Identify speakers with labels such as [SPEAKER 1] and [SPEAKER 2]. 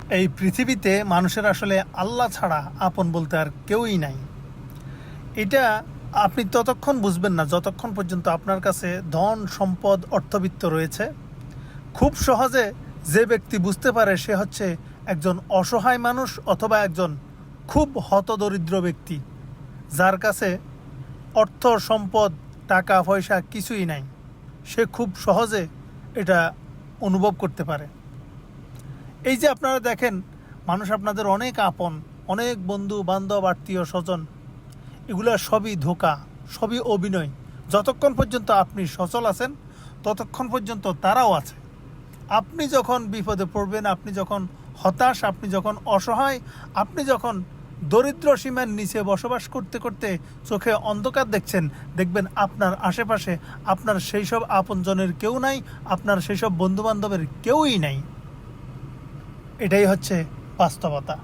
[SPEAKER 1] এই পৃথিবীতে মানুষের আসলে আল্লাহ ছাড়া আপন বলতে আর কেউই নাই। এটা আপনি ততক্ষণ বুঝবেন না যতক্ষণ পর্যন্ত আপনার কাছে ধন সম্পদ অর্থবিত্ত রয়েছে। খুব সহজে যে ব্যক্তি বুঝতে পারে সে হচ্ছে একজন অসহায় মানুষ অথবা একজন খুব হতদরিদ্র ব্যক্তি, যার কাছে অর্থ সম্পদ টাকা পয়সা কিছুই নাই। সে খুব সহজে এটা অনুভব করতে পারে। এই যে আপনারা দেখেন, মানুষ আপনাদের অনেক আপন, অনেক বন্ধু বান্ধব আত্মীয় স্বজন, এগুলো সবই ধোঁকা, সবই অভিনয়। যতক্ষণ পর্যন্ত আপনি সচল আছেন ততক্ষণ পর্যন্ত তারাও আছে। আপনি যখন বিপদে পড়বেন, আপনি যখন হতাশ, আপনি যখন অসহায়, আপনি যখন দরিদ্র সীমার নিচে বসবাস করতে করতে চোখে অন্ধকার দেখছেন, দেখবেন আপনার আশেপাশে আপনার সেই সব আপনজনের কেউ নাই, আপনার সেই সব বন্ধুবান্ধবের কেউই নাই। এটাই হচ্ছে বাস্তবতা।